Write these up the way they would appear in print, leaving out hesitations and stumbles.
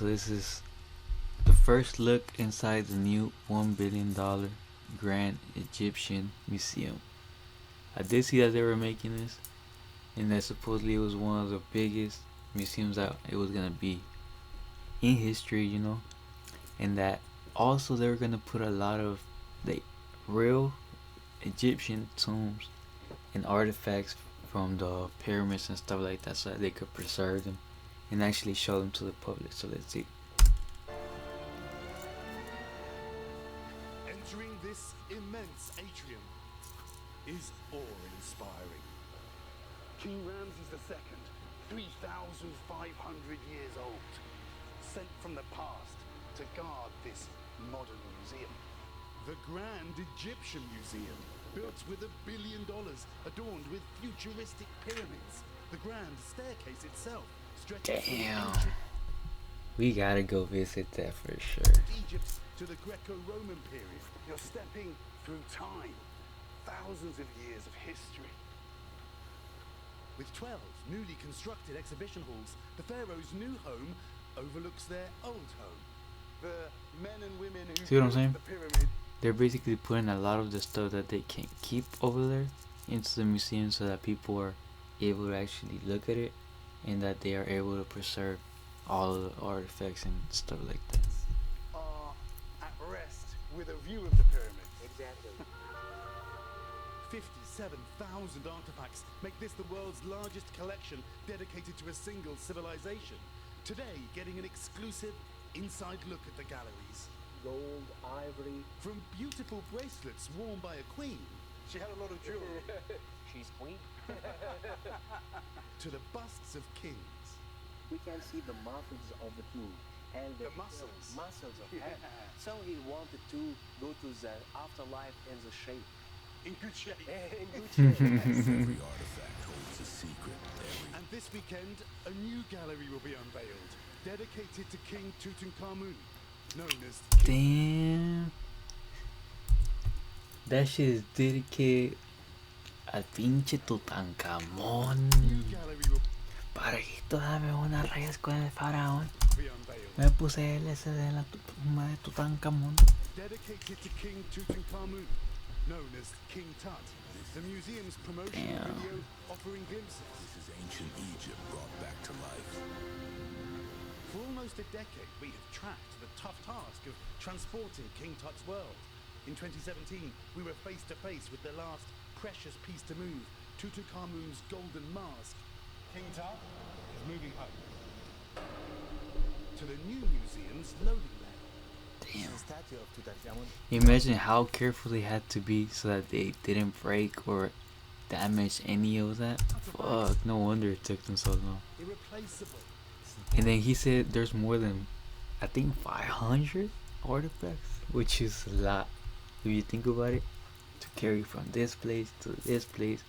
So this is the first look inside the new $1 billion Grand Egyptian Museum. I did see that they were making this, and that supposedly it was one of the biggest museums that it was gonna be in history, and that also they were gonna put a lot of the real Egyptian tombs and artifacts from the pyramids and stuff like that, so that they could preserve them and actually show them to the public. So let's see. Entering this immense atrium is awe-inspiring. King Ramses II, 3,500 years old, sent from the past to guard this modern museum. The Grand Egyptian Museum, built with $1 billion, adorned with futuristic pyramids. The grand staircase itself stretches Damn. from We gotta go visit that for sure. Egypt to the Greco-Roman period. You're stepping through time, thousands of years of history. With 12 newly constructed exhibition halls, the pharaoh's new home overlooks their old home. The men and women who See what I'm built saying? the pyramid. They're basically putting a lot of the stuff that they can't keep over there into the museum, so that people are able to actually look at it, and that they are able to preserve all of the artifacts and stuff like that. Are at rest with a view of the pyramid. Exactly. 57,000 artifacts make this the world's largest collection dedicated to a single civilization. Today, getting an exclusive inside look at the galleries. Gold, ivory. From beautiful bracelets worn by a queen, she had a lot of jewelry, She's queen. to the busts of kings. We can see the muscles of the king and The muscles. muscles of Yeah. him. So he wanted to go to the afterlife in the shape. In good shape. In good shape. Every artifact holds a secret. And this weekend, a new gallery will be unveiled, dedicated to King Tutankhamun, known as Damn. That shit is dedicated al pinche Tutankhamun. new gallery will Parejito, dame una rayas con el faraón. be unveiled, Me puse LS de la tumba de Tutankhamun. dedicated to King Tutankhamun, known as King Tut. The museum's promotional Damn. video offering glimpses. This is ancient Egypt brought back to life. For almost a decade, we have tracked the tough task of transporting King Tut's world. In 2017, we were face to face with the last precious piece to move, Tutankhamun's golden mask. King Tut is moving home to the new museum's loading bay. Damn. The statue of Tutankhamun. Imagine how careful they had to be so that they didn't break or damage any of that. Fuck, no wonder it took them so long. Irreplaceable. And then he said there's more than, I think, 500 artifacts, which is a lot if you think about it, to carry from this place to this place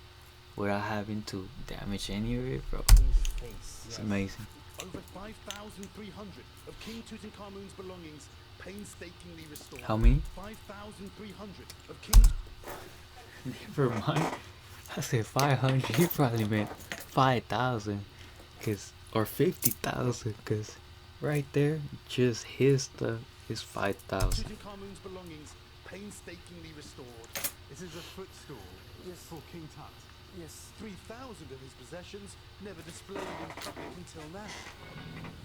without having to damage any of it, bro. King's face. It's amazing. Over 5,300 of King Tutankhamun's belongings painstakingly restored. How many? 5,300 of King. Never mind. I said 500. He probably meant 5,000, or 50,000, cause right there, just his stuff is 5,000. Tutankhamun's belongings painstakingly restored. This is a footstool for King Tut. Yes. 3,000 of his possessions never displayed in public until now.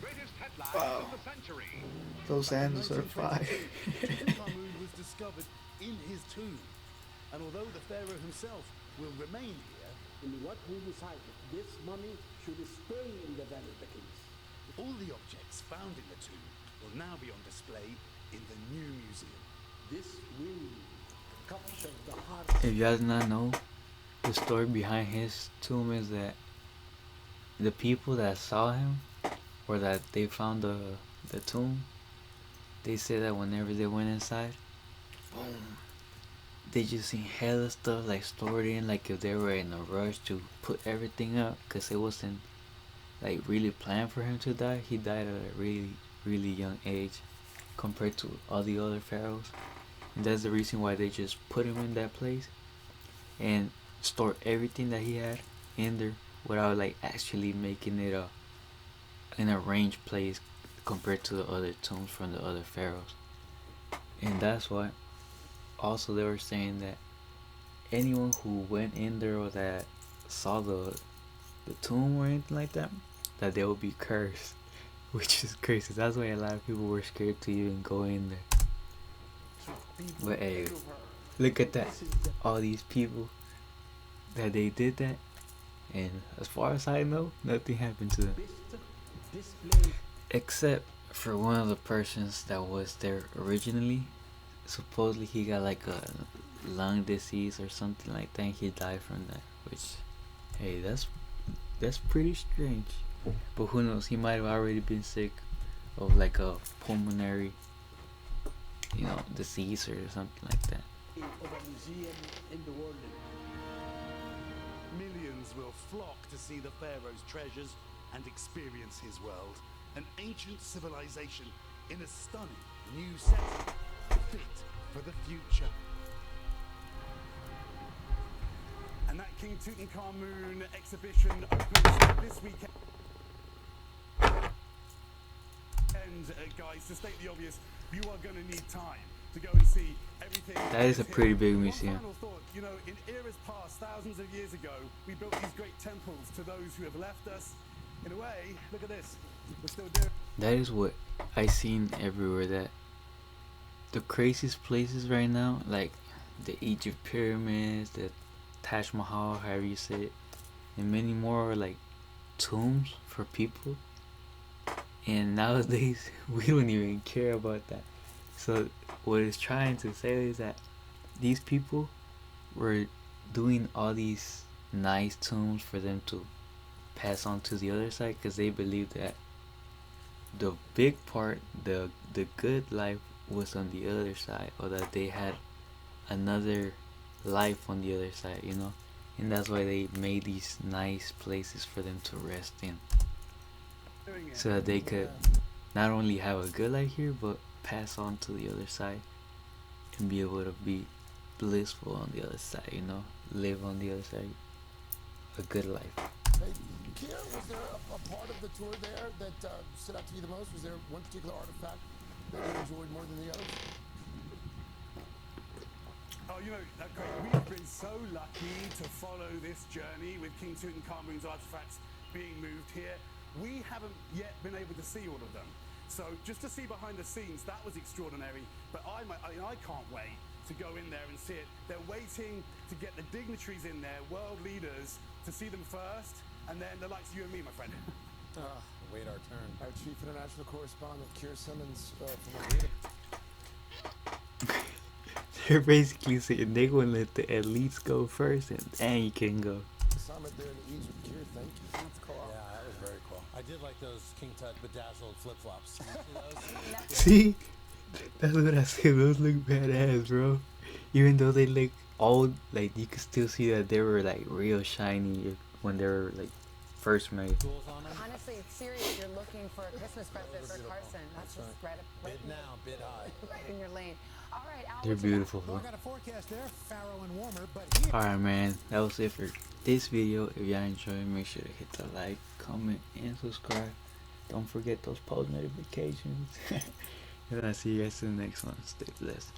Greatest headlines of the century. Those In handles are fire. 1922, Tutankhamun was discovered in his tomb. And although the pharaoh himself will remain here, And what we decided, this money should stay in the Valley of the Kings. all the objects found in the tomb will now be on display in the new museum. This will capture the heart. If you guys not know, the story behind his tomb is that the people that saw him, or that they found the tomb, they said that whenever they went inside, boom, they just seen hella stuff like stored in, like if they were in a rush to put everything up, cause it wasn't like really planned for him to die. He died at a really young age compared to all the other pharaohs, and that's the reason why they just put him in that place and store everything that he had in there without like actually making it an arranged place, compared to the other tombs from the other pharaohs. And that's why also they were saying that anyone who went in there or that saw the tomb or anything like that, that they would be cursed, which is crazy. That's why a lot of people were scared to even go in there. But hey, look at that, all these people that they did that, and as far as I know, nothing happened to them, except for one of the persons that was there originally. Supposedly he got like a lung disease or something like that, and he died from that, which, hey, that's pretty strange. But who knows, he might have already been sick of like a pulmonary, disease or something like that. of a museum in the world. Millions will flock to see the pharaoh's treasures and experience his world, an ancient civilization in a stunning new setting, fit for the future. And that King Tutankhamun exhibition opens this weekend. And guys, to state the obvious, you are going to need time to go and see everything. That is a pretty big One museum. final thought, in eras past, thousands of years ago, we built these great temples to those who have left us. In a way, look at this. We're still doing. That is what I seen everywhere, that the craziest places right now, like the Egypt pyramids, the Taj Mahal, however you say it, and many more, are like tombs for people. And nowadays we don't even care about that. So what it's trying to say is that these people were doing all these nice tombs for them to pass on to the other side, because they believe that the big part, the good life, was on the other side, or that they had another life on the other side, and that's why they made these nice places for them to rest in, so that they could not only have a good life here, but pass on to the other side and be able to be blissful on the other side, live on the other side a good life. Hey, Kier, was there a part of the tour there that stood out to you the most? Was there one particular artifact that you enjoyed more than the others? Oh, great. We have been so lucky to follow this journey with King Tutankhamun's artifacts being moved here. We haven't yet been able to see all of them. So just to see behind the scenes, that was extraordinary. But I can't wait to go in there and see it. They're waiting to get the dignitaries in there, world leaders, to see them first, and then the likes of you and me, my friend. Wait our turn. Our Chief International Correspondent, Kier Simmons, from Madrid. They're basically saying they gonna let the elites go first, and then you can go. The summit there in Egypt. Kier, thank you. That's cool. Yeah, that was very cool. I did like those King Tut bedazzled flip-flops. See? That's what I said. Those look badass, bro. Even though they look old, like, you can still see that they were like real shiny when they were like first made. Honestly, it's serious. You're looking for a Christmas present for Carson. That's just right Bid now, bid high. right in your lane. All right, Al. They're what you got? beautiful, Well, bro. I got a forecast there, Pharaoh and warmer, but here. Alright, man, that was it for this video. If y'all enjoyed, make sure to hit the like, comment, and subscribe. Don't forget those post notifications. And I'll see you guys in the next one. Stay blessed.